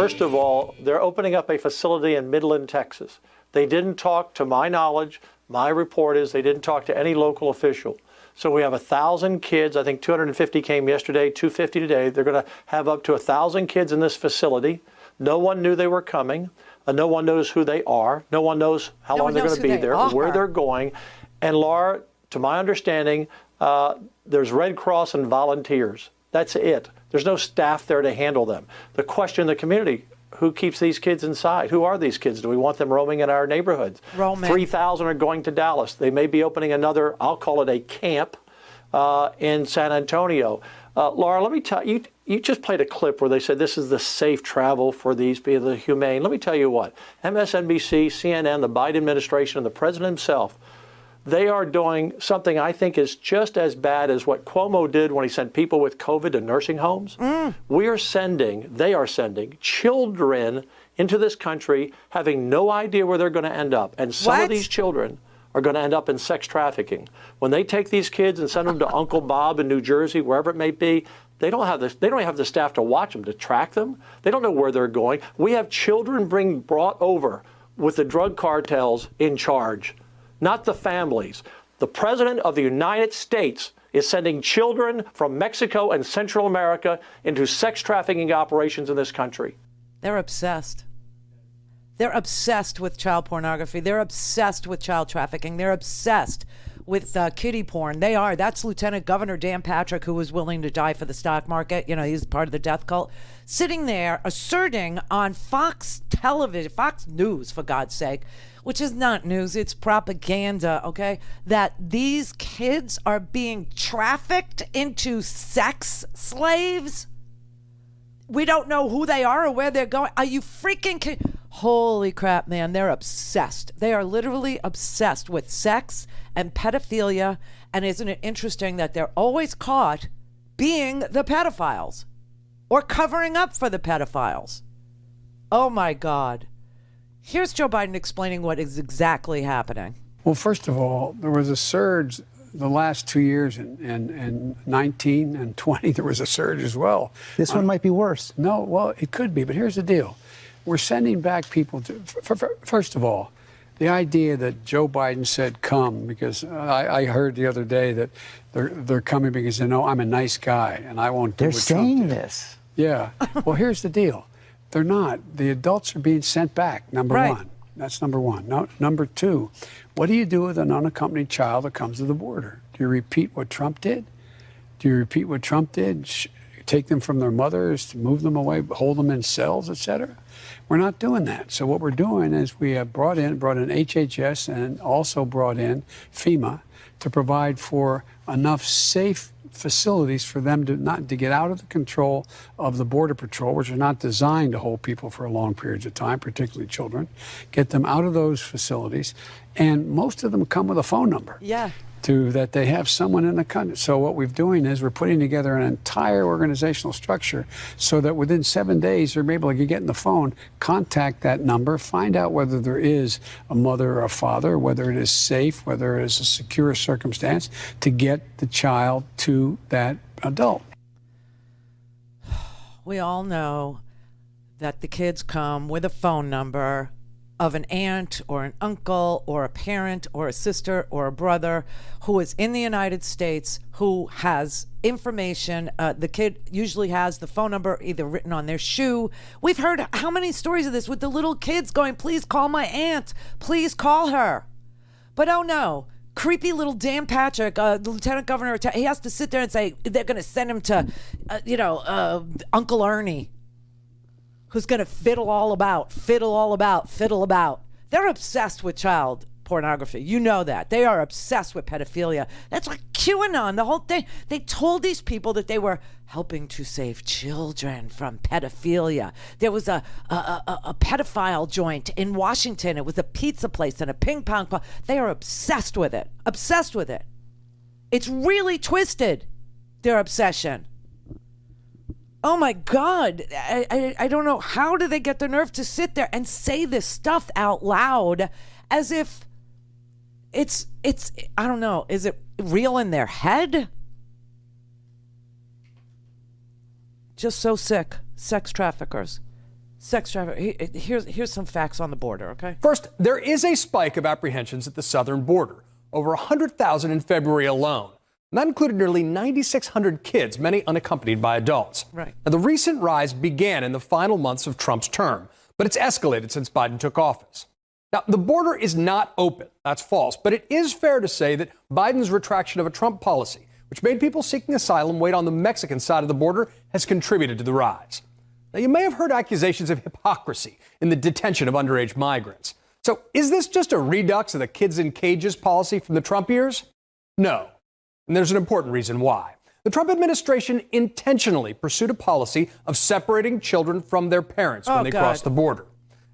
First of all, they're opening up a facility in Midland, Texas. They didn't talk, to my knowledge, my report is they didn't talk to any local official. So we have 1,000 kids. I think 250 came yesterday, 250 today. They're going to have up to 1,000 kids in this facility. No one knew they were coming. No one knows who they are. No one knows how long they're going to be there, where they're going. And Laura, to my understanding, there's Red Cross and volunteers. That's it. There's no staff there to handle them. The question in the community, who keeps these kids inside? Who are these kids? Do we want them roaming in our neighborhoods? 3,000 are going to Dallas. They may be opening another, I'll call it a camp, in San Antonio. Laura, let me tell you, you just played a clip where they said this is the safe travel for these people, the humane. Let me tell you what, MSNBC, CNN, the Biden administration, and the president himself, they are doing something I think is just as bad as what Cuomo did when he sent people with COVID to nursing homes. They are sending children into this country having no idea where they're going to end up. And some of these children are going to end up in sex trafficking. When they take these kids and send them to Uncle Bob in New Jersey, wherever it may be, they don't have the staff to watch them, to track them. They don't know where they're going. We have children brought over with the drug cartels in charge, not the families. The President of the United States is sending children from Mexico and Central America into sex trafficking operations in this country. They're obsessed. They're obsessed with child pornography. They're obsessed with child trafficking. They're obsessed with kiddie porn. They are. That's Lieutenant Governor Dan Patrick, who was willing to die for the stock market. You know, he's part of the death cult. Sitting there asserting on Fox television, Fox News, for God's sake, which is not news, it's propaganda, okay, that these kids are being trafficked into sex slaves. We don't know who they are or where they're going. Are you freaking kidding? Holy crap, man, they're obsessed. They are literally obsessed with sex and pedophilia. And isn't it interesting that they're always caught being the pedophiles or covering up for the pedophiles? Oh my God. Here's Joe Biden explaining what is exactly happening. Well, first of all, there was a surge the last 2 years, in 19 and 20, there was a surge as well. This one might be worse. No, well, it could be, but here's the deal. We're sending back people to, first of all, the idea that Joe Biden said come, because I heard the other day that they're coming because they know I'm a nice guy and I won't do what Trump did. They're saying this. Yeah. Well, here's the deal. They're not. The adults are being sent back, number one. That's number one. No, number two, what do you do with an unaccompanied child that comes to the border? Do you repeat what Trump did? Take them from their mothers, move them away, hold them in cells, etc.? We're not doing that. So what we're doing is we have brought in HHS and also brought in FEMA to provide for enough safe facilities for them to not to get out of the control of the Border Patrol, which are not designed to hold people for long periods of time, particularly children, get them out of those facilities. And most of them come with a phone number. Yeah. That they have someone in the country. So what we're doing is we're putting together an entire organizational structure so that within 7 days they're able to get in the phone, contact that number, find out whether there is a mother or a father, whether it is safe, whether it is a secure circumstance to get the child to that adult. We all know that the kids come with a phone number of an aunt or an uncle or a parent or a sister or a brother who is in the United States, who has information. The kid usually has the phone number either written on their shoe. We've heard how many stories of this with the little kids going, please call my aunt, please call her. But oh no, creepy little Dan Patrick, the lieutenant governor, he has to sit there and say they're going to send him to, Uncle Ernie, who's going to fiddle about. They're obsessed with child pornography. You know that. They are obsessed with pedophilia. That's like QAnon, the whole thing. They told these people that they were helping to save children from pedophilia. There was a pedophile joint in Washington. It was a pizza place and a ping pong ball. They are obsessed with it. Obsessed with it. It's really twisted, their obsession. Oh my God, I don't know. How do they get the nerve to sit there and say this stuff out loud as if it's I don't know, is it real in their head? Just so sick. Sex traffickers. Sex trafficking. Here's some facts on the border, okay? First, there is a spike of apprehensions at the southern border, over 100,000 in February alone. And that included nearly 9,600 kids, many unaccompanied by adults. Right. Now, the recent rise began in the final months of Trump's term, but it's escalated since Biden took office. Now, the border is not open. That's false. But it is fair to say that Biden's retraction of a Trump policy, which made people seeking asylum wait on the Mexican side of the border, has contributed to the rise. Now, you may have heard accusations of hypocrisy in the detention of underage migrants. So is this just a redux of the kids in cages policy from the Trump years? No. And there's an important reason why. The Trump administration intentionally pursued a policy of separating children from their parents when they crossed the border.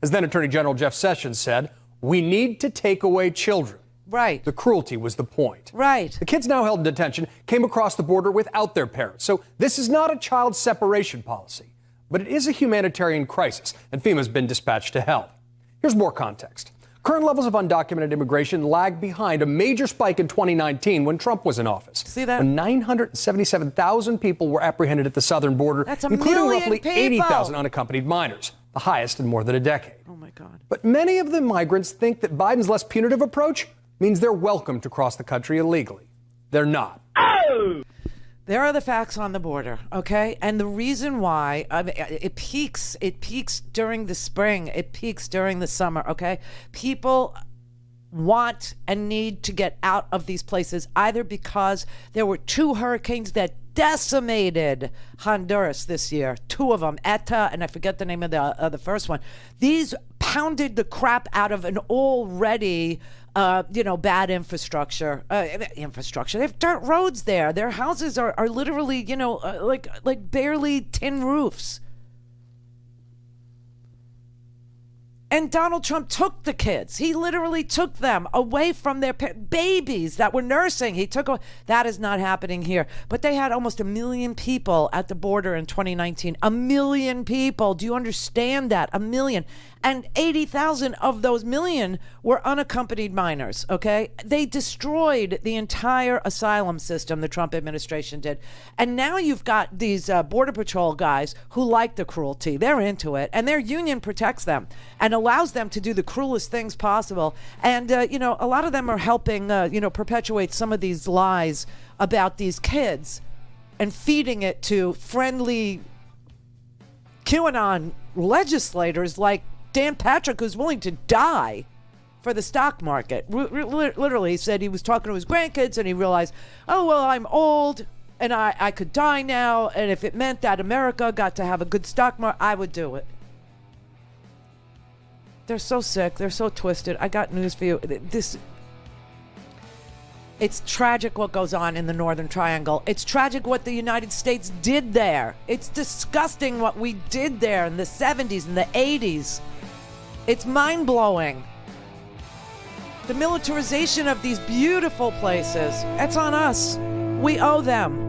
As then Attorney General Jeff Sessions said, we need to take away children. Right. The cruelty was the point. Right. The kids now held in detention came across the border without their parents. So this is not a child separation policy, but it is a humanitarian crisis, and FEMA's been dispatched to help. Here's more context. Current levels of undocumented immigration lag behind a major spike in 2019 when Trump was in office. See that? When 977,000 people were apprehended at the southern border, That's a including million roughly people. 80,000 unaccompanied minors, the highest in more than a decade. Oh, my God. But many of the migrants think that Biden's less punitive approach means they're welcome to cross the country illegally. They're not. There are the facts on the border, okay? And the reason why, I mean, it peaks during the spring, it peaks during the summer, okay? People want and need to get out of these places, either because there were 2 hurricanes that decimated Honduras this year, 2 of them, Eta, and I forget the name of the first one. These pounded the crap out of an already bad infrastructure. They have dirt roads there. Their houses are literally, like barely tin roofs. And Donald Trump took the kids. He literally took them away from their babies that were nursing. That is not happening here. But they had almost 1 million people at the border in 2019. 1 million people. Do you understand that? 1 million. And 80,000 of those million were unaccompanied minors, okay? They destroyed the entire asylum system, the Trump administration did. And now you've got these Border Patrol guys who like the cruelty. They're into it. And their union protects them and allows them to do the cruelest things possible. And, a lot of them are helping, perpetuate some of these lies about these kids and feeding it to friendly QAnon legislators like Dan Patrick, who's willing to die for the stock market. Literally, he said he was talking to his grandkids and he realized, oh, well, I'm old and I could die now. And if it meant that America got to have a good stock market, I would do it. They're so sick. They're so twisted. I got news for you. It's tragic what goes on in the Northern Triangle. It's tragic what the United States did there. It's disgusting what we did there in the 70s and the 80s. It's mind-blowing. The militarization of these beautiful places, that's on us. We owe them.